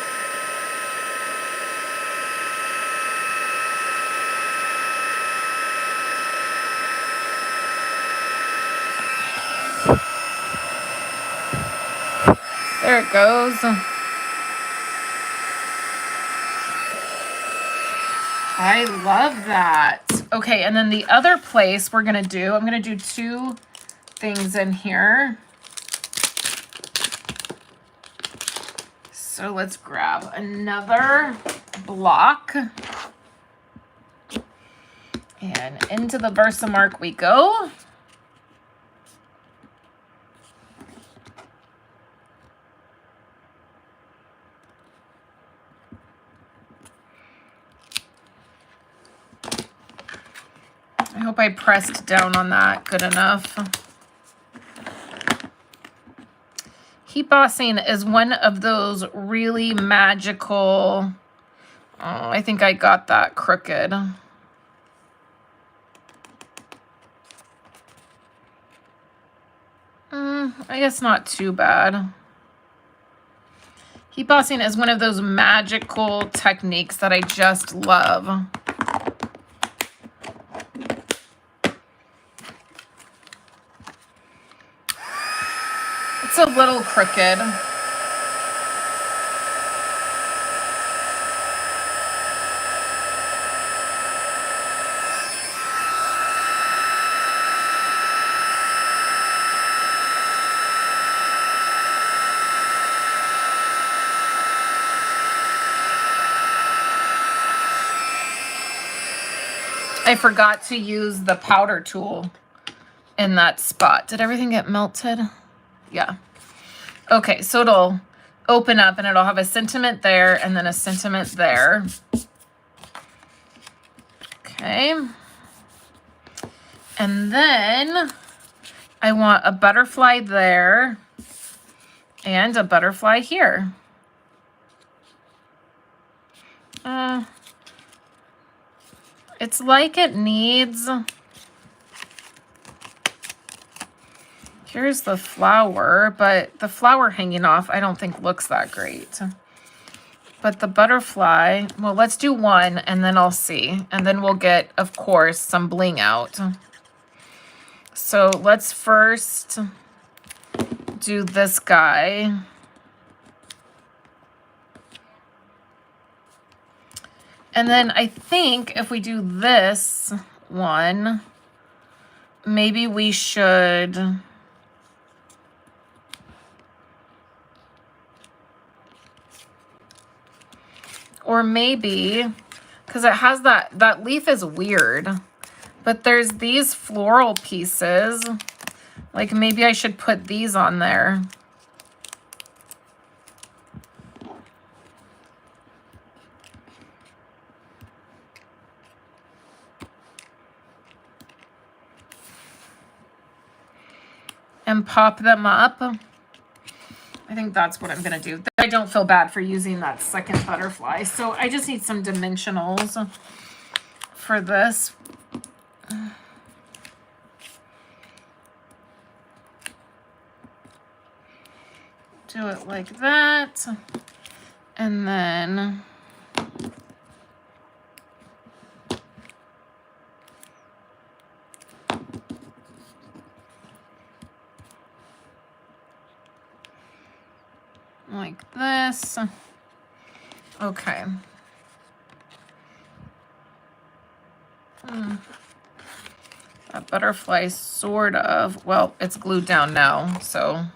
there it goes. I love that. Okay, and then the other place I'm gonna do 2 things in here. So let's grab another block. And into the Versamark we go. I hope I pressed down on that good enough. Heat bossing is one of those really magical, oh, I think I got that crooked. I guess not too bad. Heat bossing is one of those magical techniques that I just love. It's a little crooked. I forgot to use the powder tool in that spot. Did everything get melted? Yeah. Okay, so it'll open up and it'll have a sentiment there and then a sentiment there. Okay. And then I want a butterfly there and a butterfly here. It's like it needs... Here's the flower, but the flower hanging off I don't think looks that great. But the butterfly, well, let's do one and then I'll see. And then we'll get, of course, some bling out. So let's first do this guy. And then I think if we do this one, maybe we should... Or maybe, because it has that leaf is weird, but there's these floral pieces. Like maybe I should put these on there. And pop them up. I think that's what I'm going to do. I don't feel bad for using that second butterfly. So I just need some dimensionals for this. Do it like that. And then... like this. Okay. That butterfly sort of, well, it's glued down now, so.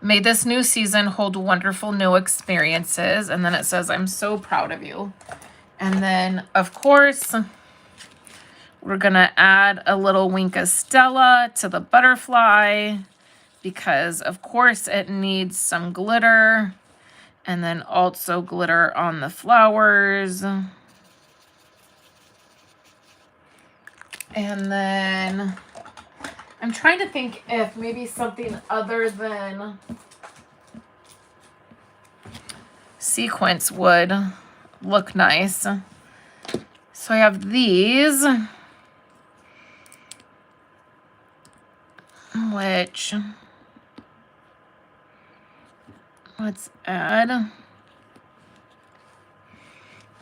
May this new season hold wonderful new experiences. And then it says, I'm so proud of you. And then, of course, we're gonna add a little Wink of Stella to the butterfly, because of course it needs some glitter, and then also glitter on the flowers. And then I'm trying to think if maybe something other than sequins would look nice. So I have these, which let's add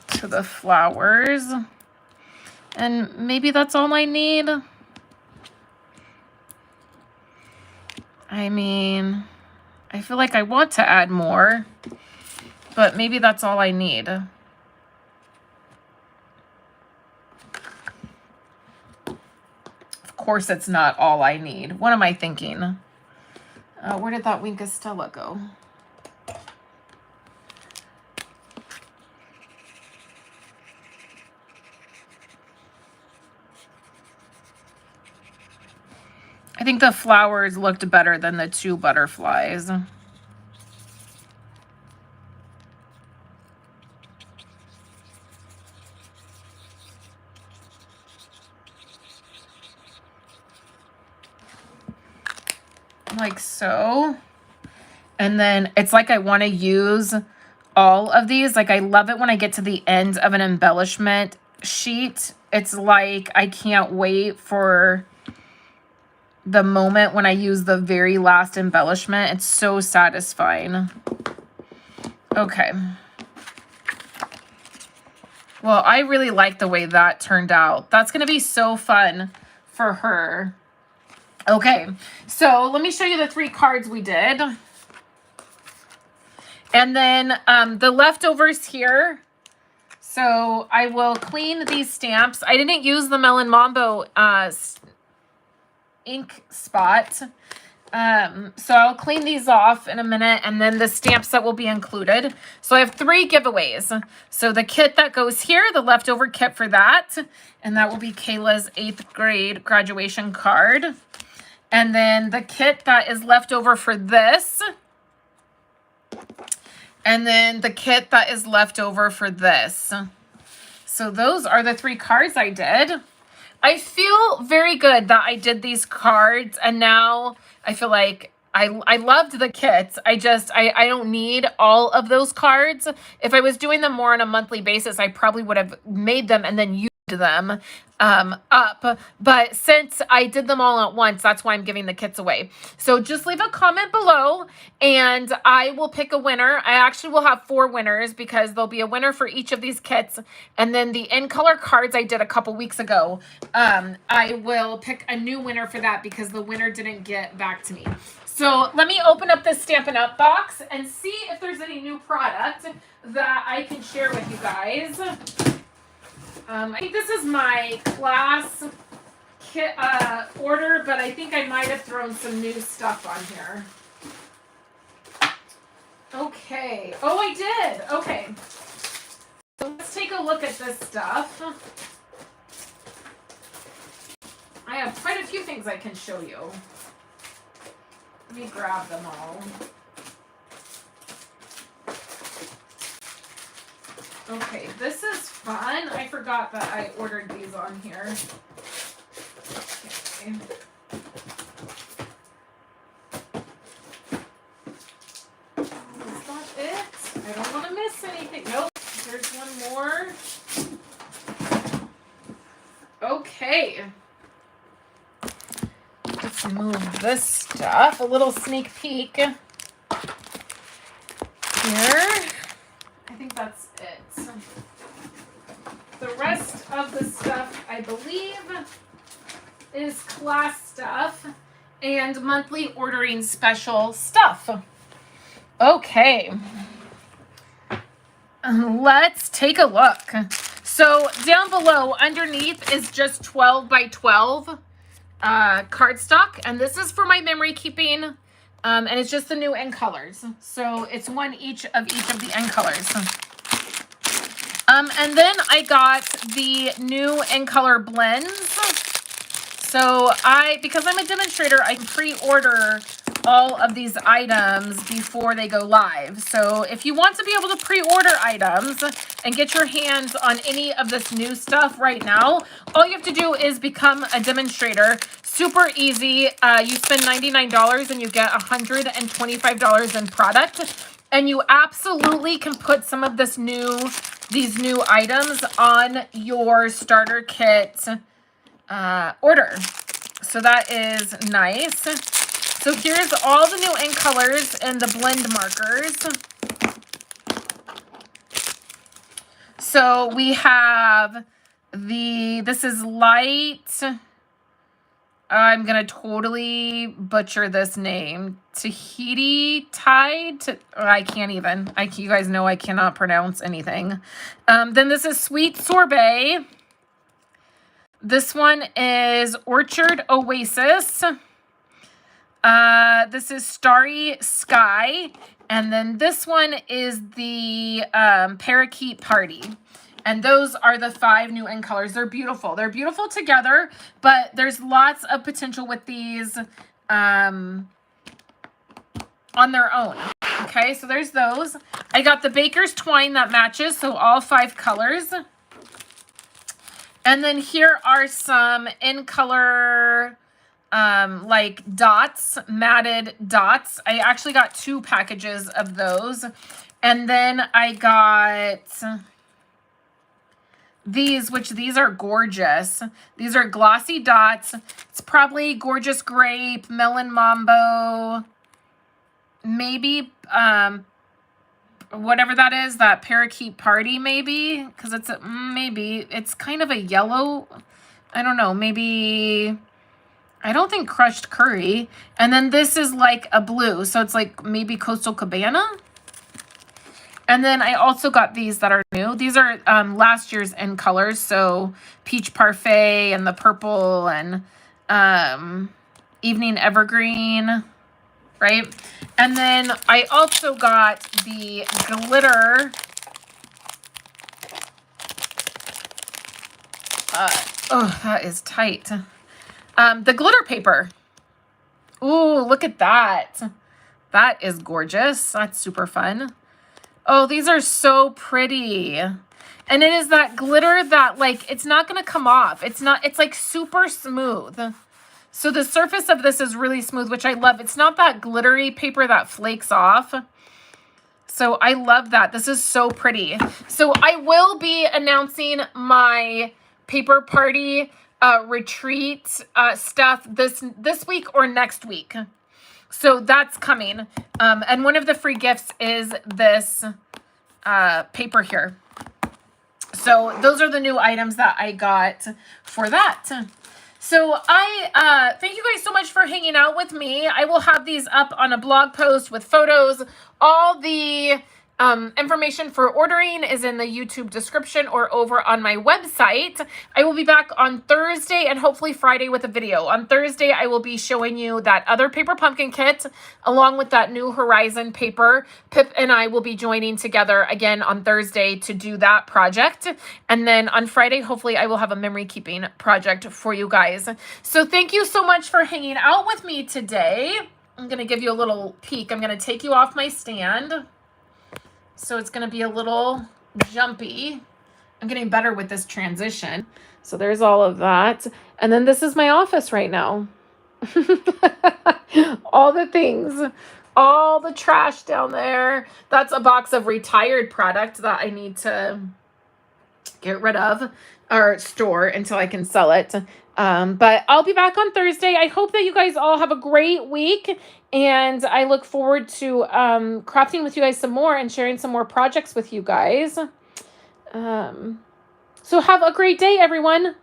to the flowers. And maybe that's all I need. I mean, I feel like I want to add more, but maybe that's all I need. Of course, it's not all I need. What am I thinking? Where did that Wink of Stella go? I think the flowers looked better than the 2 butterflies. Like so. And then it's like I want to use all of these. Like I love it when I get to the end of an embellishment sheet. It's like I can't wait for the moment when I use the very last embellishment. It's so satisfying. Okay. Well, I really like the way that turned out. That's going to be so fun for her. Okay, so let me show you the 3 cards we did. And then the leftovers here. So I will clean these stamps. I didn't use the Melon Mambo ink spot. So I'll clean these off in a minute, and then the stamps that will be included. So I have 3 giveaways. So the kit that goes here, the leftover kit for that, and that will be Kayla's 8th grade graduation card. And then the kit that is left over for this. And then the kit that is left over for this. So those are the 3 cards I did. I feel very good that I did these cards, and now I feel like I loved the kits. I don't need all of those cards. If I was doing them more on a monthly basis, I probably would have made them and then used them up. But since I did them all at once, that's why I'm giving the kits away. So just leave a comment below and I will pick a winner. I actually will have 4 winners because there'll be a winner for each of these kits. And then the in color cards I did a couple weeks ago, I will pick a new winner for that because the winner didn't get back to me. So let me open up this Stampin' Up! Box and see if there's any new product that I can share with you guys. I think this is my class kit order, but I think I might have thrown some new stuff on here. Okay. Oh, I did. Okay. So let's take a look at this stuff. I have quite a few things I can show you. Let me grab them all. Okay, this is fun. I forgot that I ordered these on here. Okay. Is that it? I don't want to miss anything. Nope. There's one more. Okay. Let's move this stuff. A little sneak peek here. I think that's it. The rest of the stuff, I believe, is class stuff and monthly ordering special stuff. Okay. Let's take a look. So down below, underneath is just 12 by 12 cardstock. And this is for my memory keeping. And it's just the new end colors. So it's one each of the end colors. And then I got the new end color blends. So because I'm a demonstrator, I can pre-order all of these items before they go live. So if you want to be able to pre-order items and get your hands on any of this new stuff right now, all you have to do is become a demonstrator. Super easy. You spend $99 and you get $125 in product. And you absolutely can put some of these new items on your starter kit order. So that is nice. So here's all the new ink colors and the blend markers. So we have this is light. I'm going to totally butcher this name. Tahiti Tide. I can't even. You guys know I cannot pronounce anything. Then this is Sweet Sorbet. This one is Orchard Oasis. This is Starry Sky. And then this one is the Parakeet Party. And those are the 5 new ink colors. They're beautiful. They're beautiful together, but there's lots of potential with these on their own. Okay, so there's those. I got the Baker's Twine that matches, so all 5 colors. And then here are some in color like dots, matted dots. I actually got 2 packages of those. And then I got these, which these are gorgeous. These are glossy dots. It's probably Gorgeous Grape, Melon Mambo, maybe whatever that is, that Parakeet Party maybe, because it's maybe it's kind of a yellow. I don't know, maybe, I don't think Crushed Curry. And then this is like a blue, so it's like maybe Coastal Cabana. And then I also got these that are new. These are last year's in colors. So Peach Parfait and the purple and Evening Evergreen, right? And then I also got the glitter. Oh, that is tight. The glitter paper. Ooh, look at that. That is gorgeous. That's super fun. Oh, these are so pretty. And it is that glitter that, like, it's not going to come off. It's like super smooth. So the surface of this is really smooth, which I love. It's not that glittery paper that flakes off. So I love that. This is so pretty. So I will be announcing my paper party retreat stuff this week or next week. So that's coming. And one of the free gifts is this paper here. So those are the new items that I got for that. So I thank you guys so much for hanging out with me. I will have these up on a blog post with photos. All the information for ordering is in the YouTube description or over on my website. I will be back on Thursday and hopefully Friday with a video. On Thursday, I will be showing you that other paper pumpkin kit along with that New Horizon paper. Pip and I will be joining together again on Thursday to do that project. And then on Friday, hopefully I will have a memory keeping project for you guys. So thank you so much for hanging out with me today. I'm going to give you a little peek. I'm going to take you off my stand. So it's going to be a little jumpy. I'm getting better with this transition. So there's all of that. And then this is my office right now. All the things, all the trash down there. That's a box of retired product that I need to get rid of or store until I can sell it. But I'll be back on Thursday. I hope that you guys all have a great week. And I look forward to crafting with you guys some more and sharing some more projects with you guys. So have a great day, everyone.